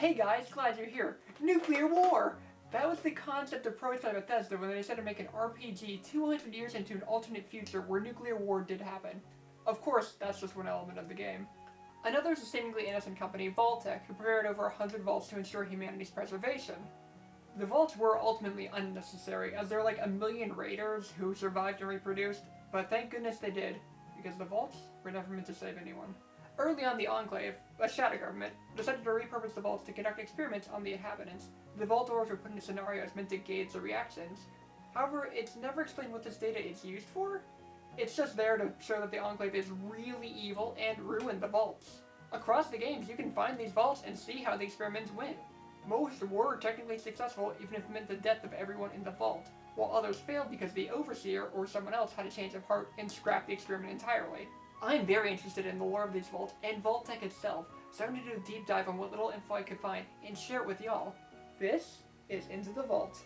Hey guys, glad you're here. Nuclear war! That was the concept approached by Bethesda when they decided to make an RPG 200 years into an alternate future where nuclear war did happen. Of course, that's just one element of the game. Another is a seemingly innocent company, Vault-Tec, who prepared over 100 vaults to ensure humanity's preservation. The vaults were ultimately unnecessary, as there were like a million raiders who survived and reproduced, but thank goodness they did, because the vaults were never meant to save anyone. Early on, the Enclave, a shadow government, decided to repurpose the vaults to conduct experiments on the inhabitants. The vault doors were put into scenarios meant to gauge the reactions. However, it's never explained what this data is used for. It's just there to show that the Enclave is really evil and ruin the vaults. Across the games, you can find these vaults and see how the experiments went. Most were technically successful, even if it meant the death of everyone in the vault, while others failed because the Overseer or someone else had a change of heart and scrapped the experiment entirely. I'm very interested in the lore of these vaults and Vault-Tec itself, so I'm going to do a deep dive on what little info I could find and share it with y'all. This is Into the Vault.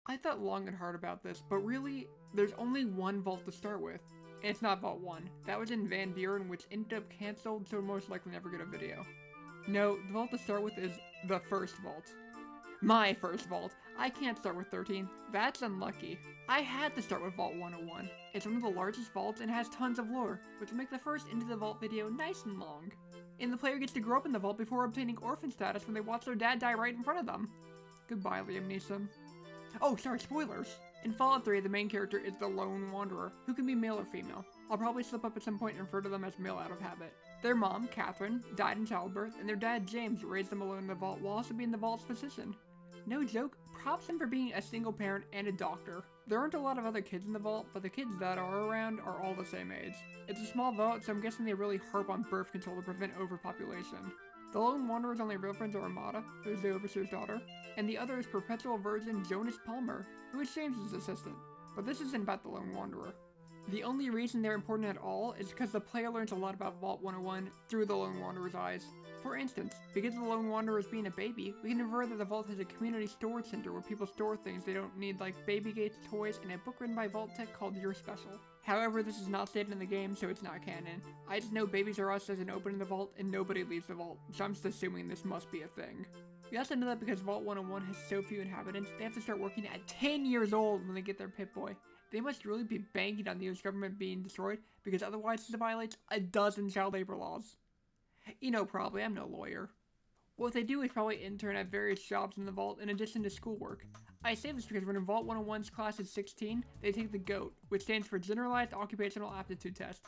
I thought long and hard about this, but really, there's only one vault to start with. And it's not Vault 1. That was in Van Buren, which ended up cancelled, so we'll most likely never get a video. No, the vault to start with is the first vault. My first vault. I can't start with 13. That's unlucky. I had to start with Vault 101. It's one of the largest vaults and has tons of lore, which will make the first Into the Vault video nice and long. And the player gets to grow up in the vault before obtaining orphan status when they watch their dad die right in front of them. Goodbye, Liam Neeson. Oh, sorry, spoilers! In Fallout 3, the main character is the Lone Wanderer, who can be male or female. I'll probably slip up at some point and refer to them as male out of habit. Their mom, Catherine, died in childbirth, and their dad, James, raised them alone in the vault while also being the vault's physician. No joke, props him for being a single parent and a doctor. There aren't a lot of other kids in the vault, but the kids that are around are all the same age. It's a small vault, so I'm guessing they really harp on birth control to prevent overpopulation. The Lone Wanderer's only real friends are Amada, who is the Overseer's daughter, and the other is Perpetual Virgin Jonas Palmer, who is James's assistant. But this isn't about the Lone Wanderer. The only reason they're important at all is because the player learns a lot about Vault 101 through the Lone Wanderer's eyes. For instance, because of the Lone Wanderer being a baby, we can infer that the vault has a community storage center where people store things they don't need, like baby gates, toys, and a book written by Vault-Tec called You're Special. However, this is not stated in the game, so it's not canon. I just know Babies R Us doesn't open in the vault, and nobody leaves the vault, so I'm just assuming this must be a thing. We also know that because Vault 101 has so few inhabitants, they have to start working at 10 years old when they get their Pip-Boy. They must really be banking on the US government being destroyed, because otherwise this violates a dozen child labor laws. You know, probably, I'm no lawyer. What they do is probably intern at various jobs in the vault in addition to schoolwork. I say this because when in Vault 101's class is 16, they take the GOAT, which stands for Generalized Occupational Aptitude Test.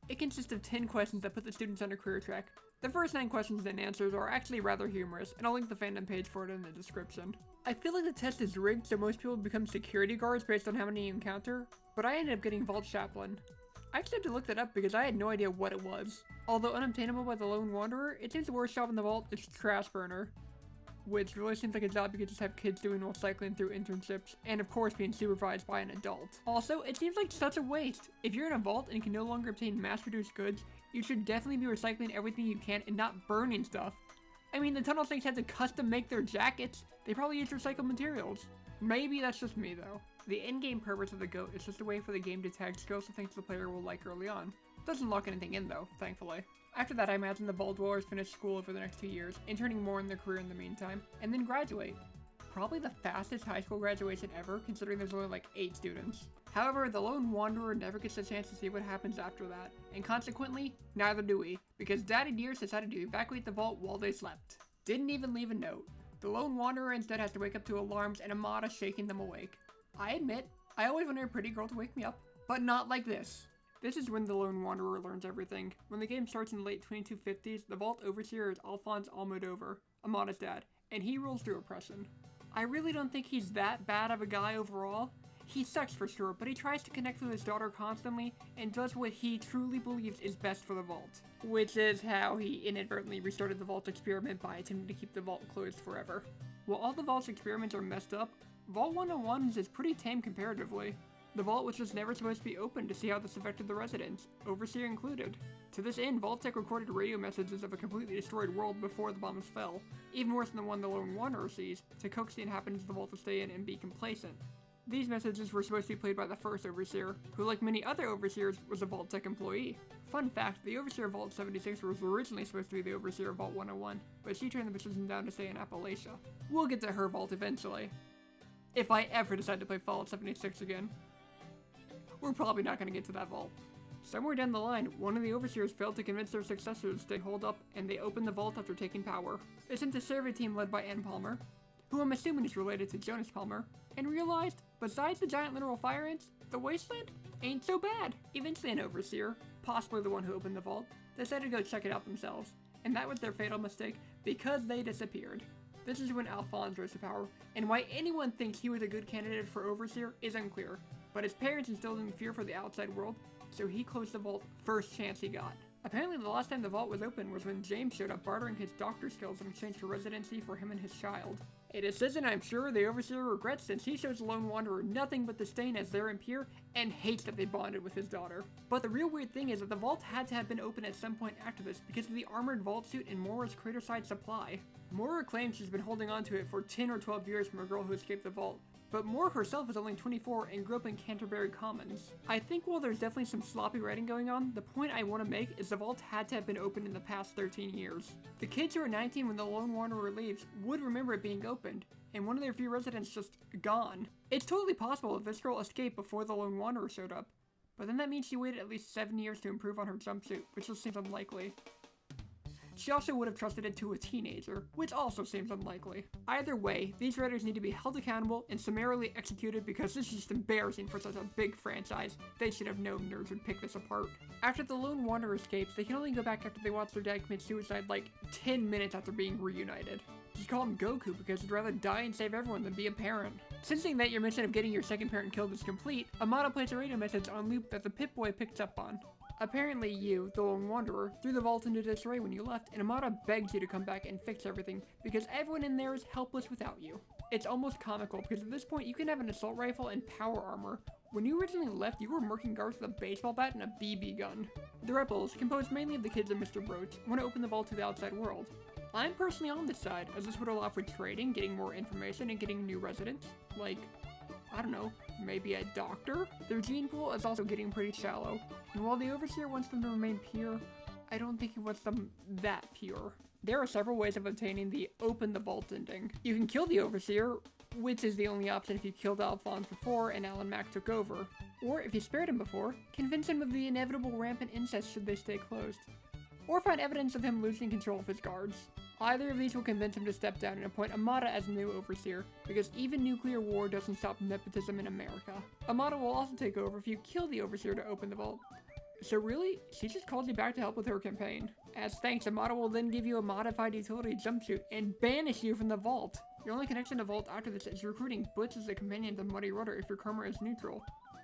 It consists of 10 questions that put the students on a career track. The first 9 questions and answers are actually rather humorous, and I'll link the fandom page for it in the description. I feel like the test is rigged so most people become security guards based on how many you encounter, but I ended up getting Vault Chaplain. I actually had to look that up because I had no idea what it was. Although unobtainable by the Lone Wanderer, it seems the worst job in the vault is Trash Burner, which really seems like a job you could just have kids doing while cycling through internships, and of course being supervised by an adult. Also, it seems like such a waste. If you're in a vault and can no longer obtain mass-produced goods, you should definitely be recycling everything you can and not burning stuff. I mean, the Tunnel Snakes had to custom make their jackets. They probably used recycled materials. Maybe that's just me though. The in-game purpose of the GOAT is just a way for the game to tag skills of things the player will like early on. Doesn't lock anything in though, thankfully. After that, I imagine the Vault Dwellers finish school over the next 2 years, interning more in their career in the meantime, and then graduate. Probably the fastest high school graduation ever, considering there's only like 8 students. However, the Lone Wanderer never gets a chance to see what happens after that, and consequently, neither do we, because Daddy Deers decided to evacuate the vault while they slept. Didn't even leave a note. The Lone Wanderer instead has to wake up to alarms and Amada shaking them awake. I admit, I always wanted a pretty girl to wake me up, but not like this. This is when the Lone Wanderer learns everything. When the game starts in the late 2250s, the Vault Overseer is Alphonse Almodovar, Amada's dad, and he rules through oppression. I really don't think he's that bad of a guy overall. He sucks for sure, but he tries to connect with his daughter constantly and does what he truly believes is best for the vault. Which is how he inadvertently restarted the vault experiment by attempting to keep the vault closed forever. While all the vault's experiments are messed up, Vault 101's is pretty tame comparatively. The vault was just never supposed to be open to see how this affected the residents, Overseer included. To this end, Vault-Tec recorded radio messages of a completely destroyed world before the bombs fell, even worse than the one the Lone Wanderer sees, to coax the inhabitants of the vault to stay in and be complacent. These messages were supposed to be played by the first Overseer, who like many other Overseers was a Vault-Tec employee. Fun fact, the Overseer of Vault 76 was originally supposed to be the Overseer of Vault 101, but she turned the position down to stay in Appalachia. We'll get to her vault eventually. If I ever decide to play Fallout 76 again. We're probably not going to get to that vault. Somewhere down the line, one of the Overseers failed to convince their successors to hold up, and they opened the vault after taking power. They sent a survey team led by Ann Palmer, who I'm assuming is related to Jonas Palmer, and realized, besides the giant literal fire ants, the wasteland ain't so bad. Eventually an Overseer, possibly the one who opened the vault, decided to go check it out themselves, and that was their fatal mistake, because they disappeared. This is when Alphonse rose to power, and why anyone thinks he was a good candidate for Overseer is unclear, but his parents instilled in fear for the outside world, so he closed the vault first chance he got. Apparently the last time the vault was open was when James showed up bartering his doctor skills in exchange for residency for him and his child. A decision I'm sure the Overseer regrets, since he shows the Lone Wanderer nothing but disdain as their impure and hates that they bonded with his daughter. But the real weird thing is that the vault had to have been open at some point after this because of the armored vault suit in Moira's craterside supply. Moira claims she's been holding on to it for 10 or 12 years from a girl who escaped the vault, but Moore herself is only 24 and grew up in Canterbury Commons. I think while there's definitely some sloppy writing going on, the point I want to make is the vault had to have been opened in the past 13 years. The kids who are 19 when the Lone Wanderer leaves would remember it being opened, and one of their few residents just gone. It's totally possible that this girl escaped before the Lone Wanderer showed up, but then that means she waited at least 7 years to improve on her jumpsuit, which just seems unlikely. She also would have trusted it to a teenager, which also seems unlikely. Either way, these writers need to be held accountable and summarily executed because this is just embarrassing for such a big franchise. They should have known nerds would pick this apart. After the Lone Wanderer escapes, they can only go back after they watch their dad commit suicide like 10 minutes after being reunited. Just call him Goku because he'd rather die and save everyone than be a parent. Sensing that your mission of getting your second parent killed is complete, Amada plays a radio message on loop that the Pip-Boy picks up on. Apparently you, the Lone Wanderer, threw the vault into disarray when you left, and Amada begs you to come back and fix everything, because everyone in there is helpless without you. It's almost comical, because at this point you can have an assault rifle and power armor. When you originally left, you were murking guards with a baseball bat and a BB gun. The rebels, composed mainly of the kids of Mr. Broach, want to open the vault to the outside world. I'm personally on this side, as this would allow for trading, getting more information, and getting new residents. Like, I don't know, maybe a doctor? Their gene pool is also getting pretty shallow, and while the Overseer wants them to remain pure, I don't think he wants them that pure. There are several ways of obtaining the open the vault ending. You can kill the Overseer, which is the only option if you killed Alphonse before and Alan Mack took over. Or if you spared him before, convince him of the inevitable rampant incest should they stay closed. Or find evidence of him losing control of his guards. Either of these will convince him to step down and appoint Amada as new Overseer, because even nuclear war doesn't stop nepotism in America. Amada will also take over if you kill the Overseer to open the vault. So really, she just called you back to help with her campaign. As thanks, Amada will then give you a modified utility jumpsuit and banish you from the vault. Your only connection to Vault after this is recruiting Butch as a companion to Muddy Rudder if your karma is neutral.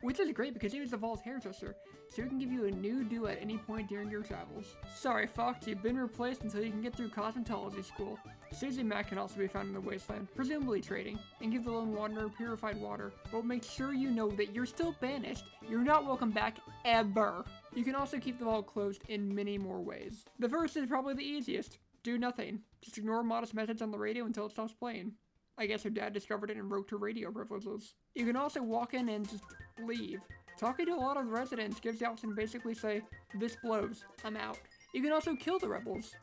Which is great because he was the Vault's hairdresser, so he can give you a new do at any point during your travels. Sorry Fox, you've been replaced until you can get through cosmetology school. Susie Mack can also be found in the wasteland, presumably trading, and give the Lone Wanderer purified water, but make sure you know that you're still banished. You're not welcome back, ever. You can also keep the vault closed in many more ways. The first is probably the easiest. Do nothing. Just ignore Modest's message on the radio until it stops playing. I guess her dad discovered it and wrote her radio privileges. You can also walk in and just leave. Talking to a lot of the residents gives the option to basically say, this blows, I'm out. You can also kill the rebels,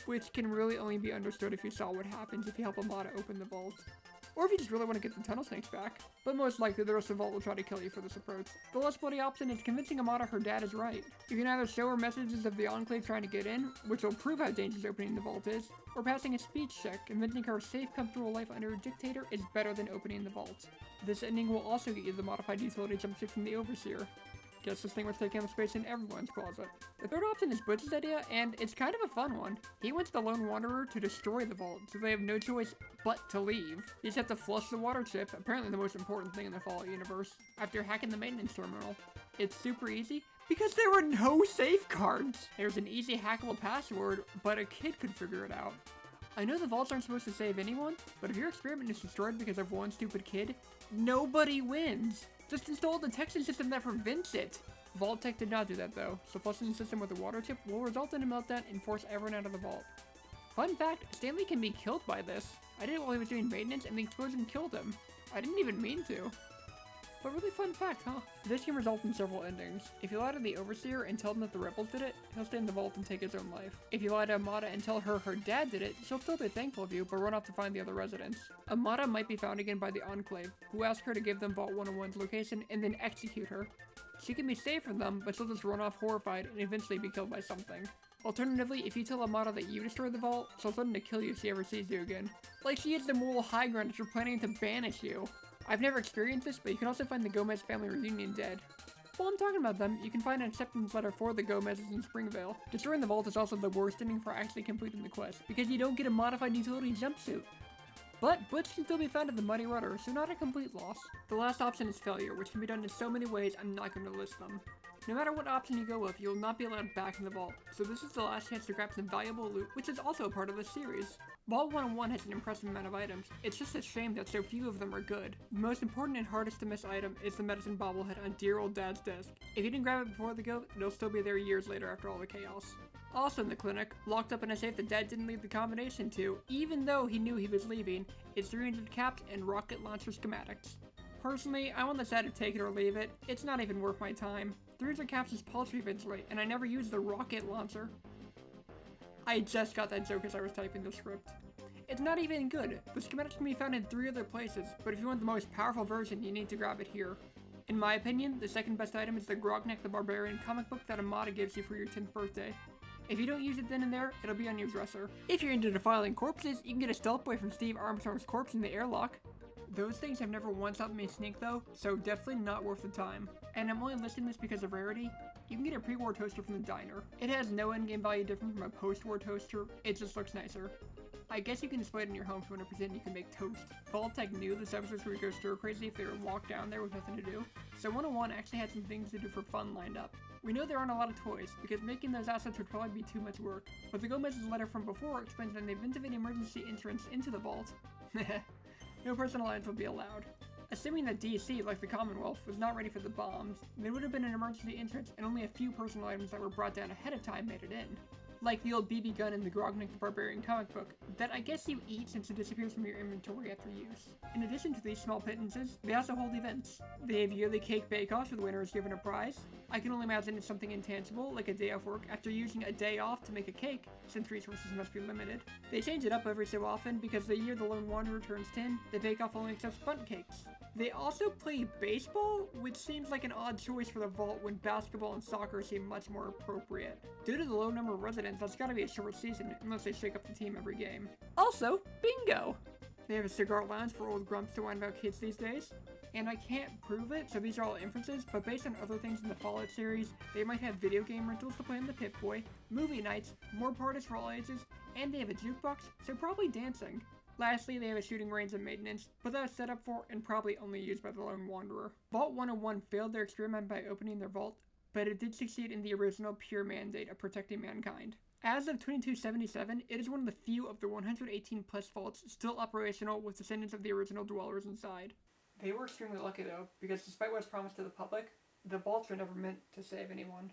which can really only be understood if you saw what happens if you help Amada open the vault. Or if you just really want to get the tunnel snakes back. But most likely the rest of the vault will try to kill you for this approach. The less bloody option is convincing Amada her dad is right. You can either show her messages of the Enclave trying to get in, which will prove how dangerous opening the vault is, or passing a speech check, convincing her a safe, comfortable life under a dictator is better than opening the vault. This ending will also get you the modified utility jumpsuit from the Overseer. Guess this thing was taking up space in everyone's closet. The third option is Butch's idea, and it's kind of a fun one. He wants the Lone Wanderer to destroy the vault, so they have no choice but to leave. You just have to flush the water chip, apparently the most important thing in the Fallout universe, after hacking the maintenance terminal. It's super easy, because there were no safeguards! There's an easy hackable password, but a kid could figure it out. I know the vaults aren't supposed to save anyone, but if your experiment is destroyed because of one stupid kid, nobody wins! Just install a detection system that prevents it! Vault-Tec did not do that though, so flushing the system with a water chip will result in a meltdown and force everyone out of the vault. Fun fact, Stanley can be killed by this. I did it while he was doing maintenance and the explosion killed him. I didn't even mean to. But really fun fact, huh? This can result in several endings. If you lie to the Overseer and tell him that the rebels did it, he'll stay in the vault and take his own life. If you lie to Amada and tell her her dad did it, she'll still be thankful of you, but run off to find the other residents. Amada might be found again by the Enclave, who ask her to give them Vault 101's location and then execute her. She can be saved from them, but she'll just run off horrified and eventually be killed by something. Alternatively, if you tell Amada that you destroyed the vault, she'll threaten to kill you if she ever sees you again. Like she is the moral high ground if you're planning to banish you. I've never experienced this, but you can also find the Gomez family reunion dead. While I'm talking about them, you can find an acceptance letter for the Gomez's in Springvale. Destroying the vault is also the worst ending for actually completing the quest, because you don't get a modified utility jumpsuit. But Butch can still be found at the Muddy Rudder, so not a complete loss. The last option is failure, which can be done in so many ways I'm not going to list them. No matter what option you go with, you will not be allowed back in the vault, so this is the last chance to grab some valuable loot, which is also a part of the series. Vault 101 has an impressive amount of items. It's just a shame that so few of them are good. The most important and hardest to miss item is the medicine bobblehead on dear old dad's desk. If you didn't grab it before the go, it'll still be there years later after all the chaos. Also in the clinic, locked up in a safe that dad didn't leave the combination to, even though he knew he was leaving, is 300 caps and rocket launcher schematics. Personally, I want the dad to take it or leave it. It's not even worth my time. 300 caps is paltry eventually, and I never used the rocket launcher. I just got that joke as I was typing the script. It's not even good. The schematics can be found in 3 other places, but if you want the most powerful version, you need to grab it here. In my opinion, the second best item is the Grognak the Barbarian comic book that Amada gives you for your 10th birthday. If you don't use it then and there, it'll be on your dresser. If you're into defiling corpses, you can get a stealth boy from Steve Armstrong's corpse in the airlock. Those things have never once helped me sneak though, so definitely not worth the time. And I'm only listing this because of rarity. You can get a pre-war toaster from the diner. It has no in-game value different from a post-war toaster, it just looks nicer. I guess you can display it in your home if you want to pretend you can make toast. Vault-Tech knew this episode would go stir crazy if they were locked down there with nothing to do, so 101 actually had some things to do for fun lined up. We know there aren't a lot of toys, because making those assets would probably be too much work, but the Gomez's letter from before explains that in the event of an emergency entrance into the vault, no personal items will be allowed. Assuming that DC, like the Commonwealth, was not ready for the bombs, there would have been an emergency entrance and only a few personal items that were brought down ahead of time made it in. Like the old BB gun in the Grognak the Barbarian comic book, that I guess you eat since it disappears from your inventory after use. In addition to these small pittances, they also hold events. They have yearly cake bake-offs where the winner is given a prize. I can only imagine it's something intangible, like a day off work after using a day off to make a cake, since resources must be limited. They change it up every so often because the year the Lone Wanderer turns 10, the bake-off only accepts bundt cakes. They also play baseball, which seems like an odd choice for the vault when basketball and soccer seem much more appropriate. Due to the low number of residents, that's gotta be a short season unless they shake up the team every game. Also, bingo! They have a cigar lounge for old grumps to whine about kids these days. And I can't prove it, so these are all inferences, but based on other things in the Fallout series, they might have video game rentals to play in the Pip-Boy, movie nights, more parties for all ages, and they have a jukebox, so probably dancing. Lastly, they have a shooting range and maintenance, but that was set up for and probably only used by the Lone Wanderer. Vault 101 failed their experiment by opening their vault, but it did succeed in the original pure mandate of protecting mankind. As of 2277, it is one of the few of the 118 plus vaults still operational with descendants of the original dwellers inside. They were extremely lucky though, because despite what was promised to the public, the vaults were never meant to save anyone.